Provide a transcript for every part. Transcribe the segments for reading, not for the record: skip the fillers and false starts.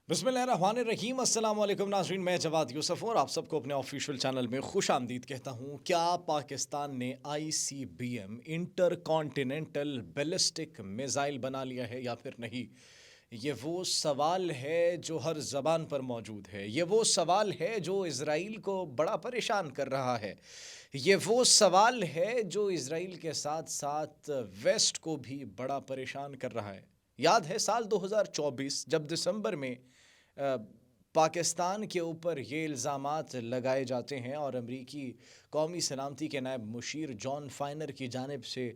बिस्मिल्लाहिर्रहमानिर्रहीम। अस्सलाम वालेकुम नाज़रीन, मैं जवाद यूसुफ और आप सबको अपने ऑफिशियल चैनल में खुश आमदीद कहता हूँ। क्या पाकिस्तान ने ICBM intercontinental ballistic missile बना लिया है या फिर नहीं? ये वो सवाल है जो हर ज़बान पर मौजूद है। ये वो सवाल है जो इज़राइल को बड़ा परेशान कर रहा है। ये वो सवाल है जो इज़राइल के साथ साथ वेस्ट को भी बड़ा परेशान कर रहा है। याद है साल 2024 जब दिसंबर में अ, पाकिस्तान के ऊपर ये इल्ज़ामात लगाए जाते हैं और अमरीकी कौमी सलामती के नायब मुशीर जॉन फाइनर की जानिब से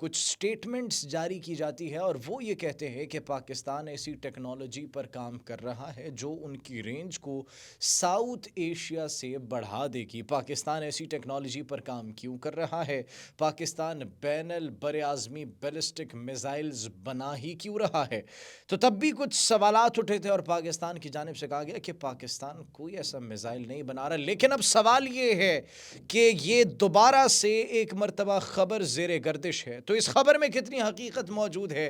कुछ स्टेटमेंट्स जारी की जाती है और वो ये कहते हैं कि पाकिस्तान ऐसी टेक्नोलॉजी पर काम कर रहा है जो उनकी रेंज को साउथ एशिया से बढ़ा देगी। पाकिस्तान ऐसी टेक्नोलॉजी पर काम क्यों कर रहा है? पाकिस्तान बैनल बरआज़मी बैलिस्टिक मिसाइल्स बना ही क्यों रहा है? तो तब भी कुछ सवालात उठे थे और पाकिस्तान की जानिब से कहा गया कि पाकिस्तान कोई ऐसा मिसाइल नहीं बना रहा। लेकिन अब सवाल ये है कि ये दोबारा से एक मरतबा खबर ज़ेरे गर्दिश है, तो इस खबर में कितनी हकीकत मौजूद है?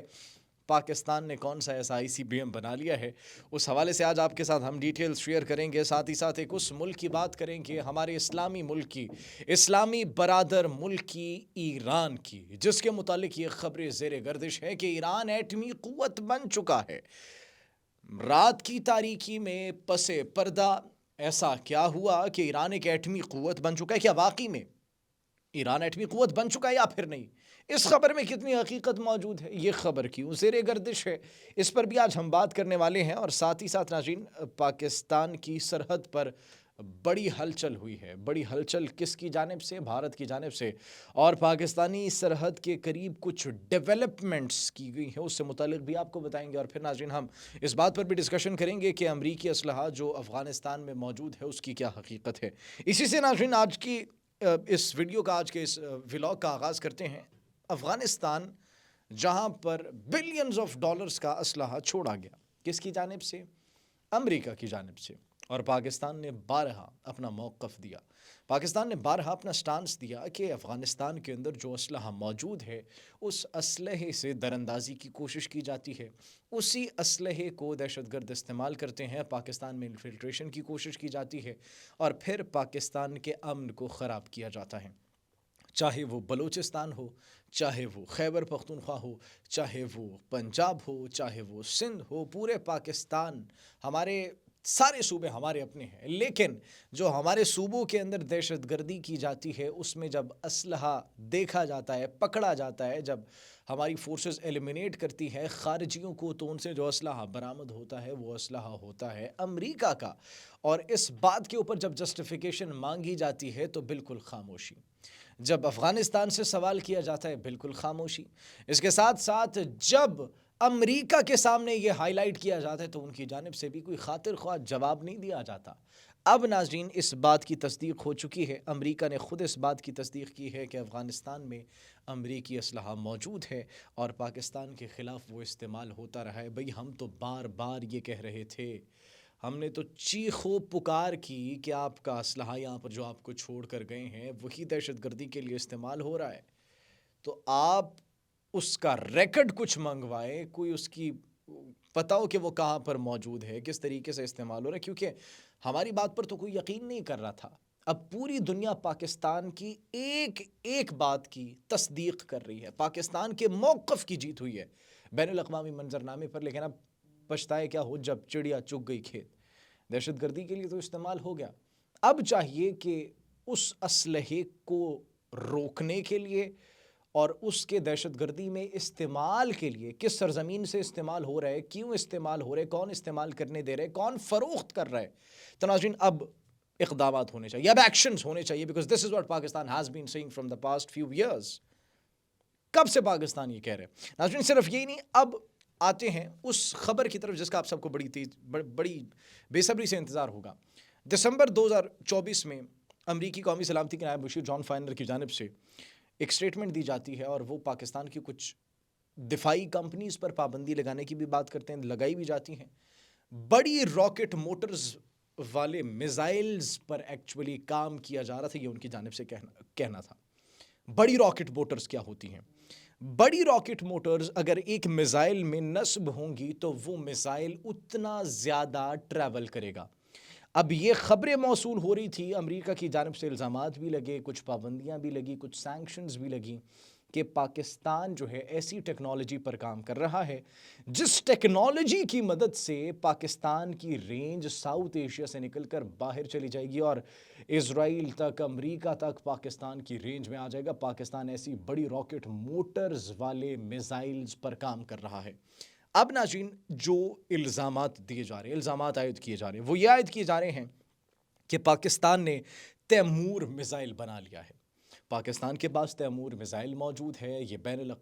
पाकिस्तान ने कौन सा ऐसा ICBM बना लिया है? उस हवाले से आज आपके साथ हम डिटेल्स शेयर करेंगे। साथ ही साथ एक उस मुल्क की बात करेंगे, हमारे इस्लामी मुल्क की, इस्लामी बरादर मुल्क की, ईरान की, जिसके मुतालिक ये खबरें ज़ेरे गर्दिश है कि ईरान एटमी क़ुव्वत बन चुका है। रात की तारीकी में पसे पर्दा ऐसा क्या हुआ कि ईरान एक एटमी क़ुव्वत बन चुका है? क्या वाकई में ईरान एटमी क़ुव्वत बन चुका है या फिर नहीं? इस खबर में कितनी हकीकत मौजूद है? ये खबर क्यों ज़ेरे गर्दिश है? इस पर भी आज हम बात करने वाले हैं। और साथ ही साथ नाज़रीन, पाकिस्तान की सरहद पर बड़ी हलचल हुई है। बड़ी हलचल किसकी जानिब से? भारत की जानिब से। और पाकिस्तानी सरहद के करीब कुछ डेवलपमेंट्स की गई हैं, उससे मुतालिक भी आपको बताएंगे। और फिर नाज़रीन हम इस बात पर भी डिस्कशन करेंगे कि अमरीकी असलहा जो अफ़गानिस्तान में मौजूद है उसकी क्या हकीकत है। इसी से नाज़रीन आज की इस वीडियो का, आज के इस व्लॉग का आगाज़ करते हैं। अफ़गानिस्तान जहां पर बिलियंस ऑफ डॉलर्स का असलहा छोड़ा गया, किसकी जानिब से? अमेरिका की जानिब से। और पाकिस्तान ने बारहा अपना मौक़िफ़ दिया। पाकिस्तान ने बारहा अपना स्टांस दिया कि अफ़गानिस्तान के अंदर जो असलहा मौजूद है उस असलहे से दरअंदाज़ी की कोशिश की जाती है। उसी असलहे को दहशतगर्द इस्तेमाल करते हैं, पाकिस्तान में इन्फिल्ट्रेशन की कोशिश की जाती है और फिर पाकिस्तान के अमन को ख़राब किया जाता है। चाहे वो बलूचिस्तान हो, चाहे वो खैबर पख्तूनख्वा हो, चाहे वो पंजाब हो, चाहे वो सिंध हो, पूरे पाकिस्तान, हमारे सारे सूबे हमारे अपने हैं। लेकिन जो हमारे सूबों के अंदर दहशतगर्दी की जाती है उसमें जब असलहा देखा जाता है, पकड़ा जाता है, जब हमारी फोर्सेस एलिमिनेट करती हैं खारिजियों को, तो उनसे जो असलहा बरामद होता है वो असलहा होता है अमेरिका का। और इस बात के ऊपर जब जस्टिफिकेशन मांगी जाती है तो बिल्कुल खामोशी। जब अफ़गानिस्तान से सवाल किया जाता है बिल्कुल खामोशी। इसके साथ साथ जब अमेरिका के सामने ये हाईलाइट किया जाता है तो उनकी जानिब से भी कोई खातिर ख्वाह जवाब नहीं दिया जाता। अब नाज़रीन इस बात की तस्दीक हो चुकी है, अमेरिका ने ख़ुद इस बात की तस्दीक की है कि अफ़गानिस्तान में अमेरिकी असलहा मौजूद है और पाकिस्तान के ख़िलाफ़ वो इस्तेमाल होता रहा है। भाई हम तो बार बार ये कह रहे थे, हमने तो चीखो पुकार की कि आपका असलहा यहाँ पर जो आपको छोड़ कर गए हैं वही दहशतगर्दी के लिए इस्तेमाल हो रहा है। तो आप उसका रिकॉर्ड कुछ मंगवाएं, कोई उसकी पता हो कि वो कहाँ पर मौजूद है, किस तरीके से इस्तेमाल हो रहा है, क्योंकि हमारी बात पर तो कोई यकीन नहीं कर रहा था। अब पूरी दुनिया पाकिस्तान की एक एक बात की तस्दीक कर रही है, पाकिस्तान के मौक़िफ़ की जीत हुई है बैनुल अक़वामी मंजरनामे पर। लेकिन अब पछताए क्या हो जब चिड़िया चुग गई खेत। दहशतगर्दी के लिए तो इस्तेमाल हो गया, अब चाहिए कि उस असलहे को रोकने के लिए और उसके दहशतगर्दी में इस्तेमाल के लिए किस सरजमीन से इस्तेमाल हो रहा है, क्यों इस्तेमाल हो रहे, कौन इस्तेमाल करने दे रहे, कौन फ़रोख्त कर रहा है। तो नाज़रीन अब इक़दामात होने चाहिए, अब एक्शंस होने चाहिए, because this is what Pakistan has been saying from the past few years. कब से पाकिस्तान ये कह रहे हैं। नाज़रीन सिर्फ यही नहीं, अब आते हैं उस खबर की तरफ जिसका आप सबको बड़ी बेसब्री से इंतज़ार होगा। दिसंबर 2024 में अमरीकी कौमी सलामती के नायब मुशीर जॉन फाइनर की जानिब से एक स्टेटमेंट दी जाती है और वो पाकिस्तान की कुछ दिफाई कंपनीज पर पाबंदी लगाने की भी बात करते हैं, लगाई भी जाती हैं। बड़ी रॉकेट मोटर्स वाले मिसाइल्स पर एक्चुअली काम किया जा रहा था, ये उनकी जानिब से कहना था। बड़ी रॉकेट मोटर्स क्या होती हैं? बड़ी रॉकेट मोटर्स अगर एक मिसाइल में नस्ब होंगी तो वो मिसाइल उतना ज़्यादा ट्रैवल करेगा। अब ये खबरें मौसूल हो रही थी, अमेरिका की जानिब से इल्ज़ामात भी लगे, कुछ पाबंदियां भी लगी, कुछ सैंक्शंस भी लगी कि पाकिस्तान जो है ऐसी टेक्नोलॉजी पर काम कर रहा है जिस टेक्नोलॉजी की मदद से पाकिस्तान की रेंज साउथ एशिया से निकलकर बाहर चली जाएगी और इजराइल तक, अमेरिका तक पाकिस्तान की रेंज में आ जाएगा। पाकिस्तान ऐसी बड़ी रॉकेट मोटर्स वाले मिसाइल्स पर काम कर रहा है। अब नाज़रीन, जो इल्ज़ामात दिए जा रहे हैं, इल्ज़ामात आयद किए जा रहे हैं, वो ये आयद किए जा रहे हैं कि पाकिस्तान ने तैमूर मिसाइल बना लिया है। पाकिस्तान के पास तैमूर मिसाइल मौजूद है। ये बैनुल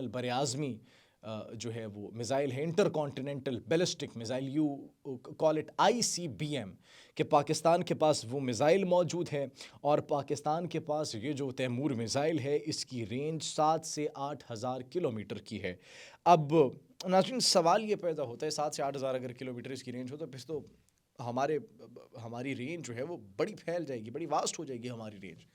बरआज़मी जो है वो मिसाइल है, inter continental ballistic missile, you call it ICBM, कि पाकिस्तान के पास वो मिसाइल मौजूद है। और पाकिस्तान के पास ये जो तैमूर मिसाइल है इसकी रेंज 7 से 8 हज़ार किलोमीटर की है। अब नाज़रीन, सवाल ये पैदा होता है, 7 से 8 हज़ार अगर किलोमीटर इसकी रेंज हो तो फिर तो हमारी रेंज जो है वो बड़ी फैल जाएगी, बड़ी वास्ट हो जाएगी हमारी रेंज।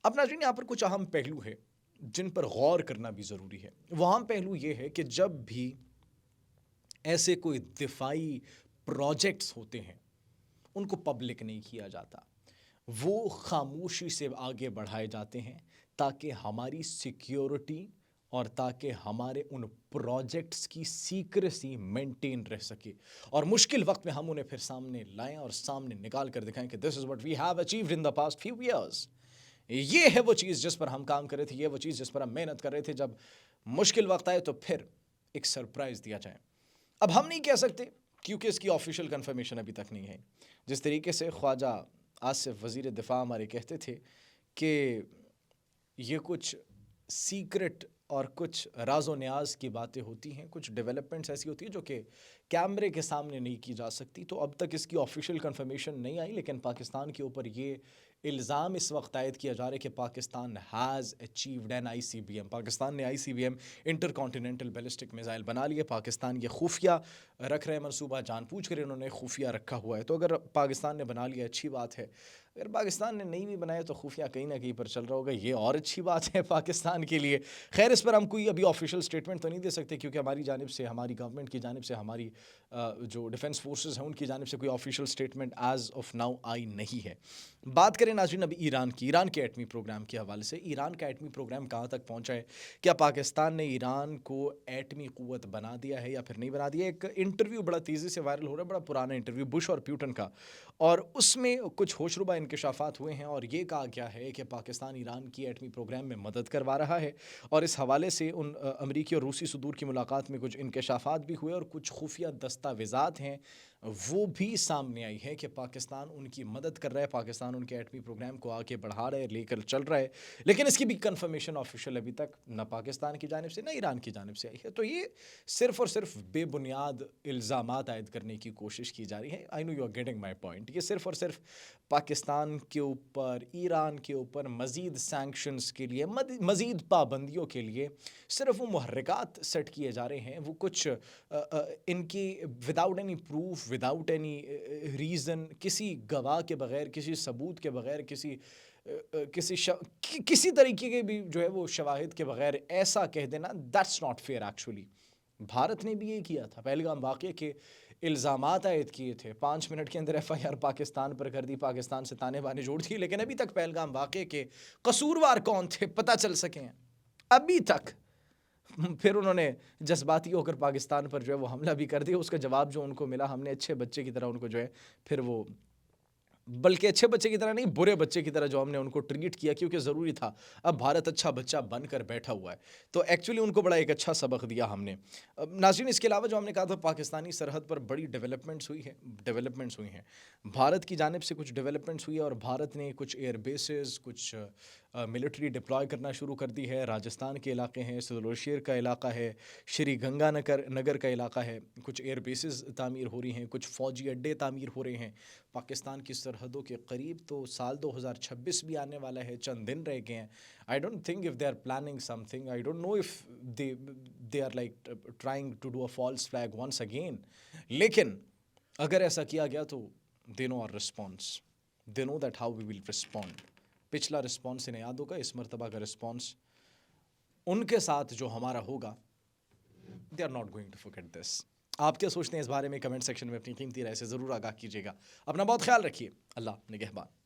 अब नाज़रीन, यहाँ पर कुछ अहम पहलू है जिन पर गौर करना भी ज़रूरी है। वो अहम पहलू ये है कि जब भी ऐसे कोई दिफाई प्रोजेक्ट्स होते हैं उनको पब्लिक नहीं किया जाता, वो खामोशी से आगे बढ़ाए जाते हैं ताकि हमारी सिक्योरिटी और ताकि हमारे उन प्रोजेक्ट्स की सीक्रेसी मेंटेन रह सके और मुश्किल वक्त में हम उन्हें फिर सामने लाएं और सामने निकाल कर दिखाएं कि this is what we have achieved in the past few years. ये है वो चीज़ जिस पर हम काम कर रहे थे, ये वो चीज़ जिस पर हम मेहनत कर रहे थे। जब मुश्किल वक्त आए तो फिर एक सरप्राइज़ दिया जाए। अब हम नहीं कह सकते क्योंकि इसकी ऑफिशियल कंफर्मेशन अभी तक नहीं है। जिस तरीके से ख्वाजा आसिफ वज़ीर दिफा हमारे कहते थे कि ये कुछ सीक्रेट और कुछ राज़ो न्याज की बातें होती हैं, कुछ डेवलपमेंट्स ऐसी होती हैं जो कि कैमरे के सामने नहीं की जा सकती, तो अब तक इसकी ऑफिशियल कंफर्मेशन नहीं आई। लेकिन पाकिस्तान के ऊपर ये इल्ज़ाम इस वक्त आयद किया जा रहा है कि Pakistan has achieved an ICBM। Pakistan ने ICBM intercontinental ballistic missile बना लिए। पाकिस्तान ये खुफिया रख रहे हैं मनसूबा, जानबूझ कर इन्होंने खुफिया रखा हुआ है। तो अगर पाकिस्तान ने बना लिया अच्छी बात है, अगर पाकिस्तान ने नहीं भी बनाया तो खुफिया कहीं ना कहीं पर चल रहा होगा, ये और अच्छी बात है पाकिस्तान के लिए। खैर, इस पर हम कोई अभी ऑफिशियल स्टेटमेंट तो नहीं दे सकते क्योंकि हमारी जानिब से, हमारी गवर्नमेंट की जानिब से, हमारी जो डिफेंस फोर्सेस हैं उनकी जानिब से कोई official statement as of now आई नहीं है। बात करें नाज़रीन अभी ईरान की, ईरान के एटमी प्रोग्राम के हवाले से। ईरान का एटमी प्रोग्राम कहाँ तक पहुँचा है? क्या पाकिस्तान ने ईरान को एटमी क़ुव्वत बना दिया है या फिर नहीं बना दिया? एक इंटरव्यू बड़ा तेज़ी से वायरल हो रहा है, बड़ा पुराना इंटरव्यू बुश और प्यूटन का, और उसमें कुछ होशरुबा इंकशाफात हुए हैं और ये कहा गया है कि पाकिस्तान ईरान की एटमी प्रोग्राम में मदद करवा रहा है। और इस हवाले से उन अमरीकी और रूसी सदूर की मुलाकात में कुछ इंकशाफात भी हुए और कुछ खुफिया दस्तावेज़ात हैं वो भी सामने आई है कि पाकिस्तान उनकी मदद कर रहा है, पाकिस्तान उनके एटमी प्रोग्राम को आगे बढ़ा रहा है, लेकर चल रहा है। लेकिन इसकी भी कंफर्मेशन ऑफिशियल अभी तक न पाकिस्तान की जानिब से न ईरान की जानिब से आई है। तो ये सिर्फ और सिर्फ बेबुनियाद इल्ज़ामात आयद करने की कोशिश की जा रही है। I know you are getting my point. ये सिर्फ और सिर्फ पाकिस्तान के ऊपर, ईरान के ऊपर मज़ीद सैंक्शंस के लिए, मज़ीद पाबंदियों के लिए सिर्फ वो मुहर्रिकात सेट किए जा रहे हैं। वो कुछ इनकी without any proof, without any reason, किसी गवाह के बगैर, किसी सबूत के बगैर, किसी तरीके के भी जो है वो शवाहिद के बगैर ऐसा कह देना, that's not fair actually. Bharat ने भी ये किया था, पहलगाम वाक़ये के इल्ज़ामात आयद किए थे, 5 मिनट के अंदर FIR पाकिस्तान पर कर दी, पाकिस्तान से ताने बाने जोड़ दिए, लेकिन अभी तक पहलगाम वाक़ये के कसूरवार कौन थे पता चल सके हैं अभी तक। फिर उन्होंने जज्बाती होकर पाकिस्तान पर जो है वो हमला भी कर दिया। उसका जवाब जो उनको मिला, हमने अच्छे बच्चे की तरह उनको जो है फिर वो, बल्कि अच्छे बच्चे की तरह नहीं, बुरे बच्चे की तरह जो हमने उनको ट्रीट किया, क्योंकि ज़रूरी था। अब भारत अच्छा बच्चा बनकर बैठा हुआ है, तो एक्चुअली उनको बड़ा एक अच्छा सबक दिया हमने। नाज़रीन, इसके अलावा जो हमने कहा था, पाकिस्तानी सरहद पर बड़ी डेवलपमेंट्स हुई हैं। भारत की जानिब से कुछ डेवलपमेंट्स हुई है और भारत ने कुछ एयर बेसेस, कुछ मिलिट्री डिप्लॉय करना शुरू कर दी है। राजस्थान के इलाके हैं, सदलुशेर का इलाका है, श्री गंगानगर का इलाका है, कुछ एयर बेसेस तामीर हो रही हैं, कुछ फ़ौजी अड्डे तामीर हो रहे हैं पाकिस्तान की सरहदों के करीब। तो साल 2026 भी आने वाला है, चंद दिन रह गए हैं। I don't think if they are planning something, I don't know if they are like trying to do a false flag once again. लेकिन अगर ऐसा किया गया तो they know our response, they know that how we will respond. पिछला response इन्हें याद होगा, इस मरतबा का रिस्पॉन्स ان کے ساتھ جو ہمارا ہوگا they are not going to forget this. آپ کیا سوچتے ہیں اس بارے میں؟ کمنٹ سیکشن میں اپنی قیمتی رائے سے ضرور آگاہ کیجیے گا. اپنا بہت خیال رکھیے. اللہ نگہبان.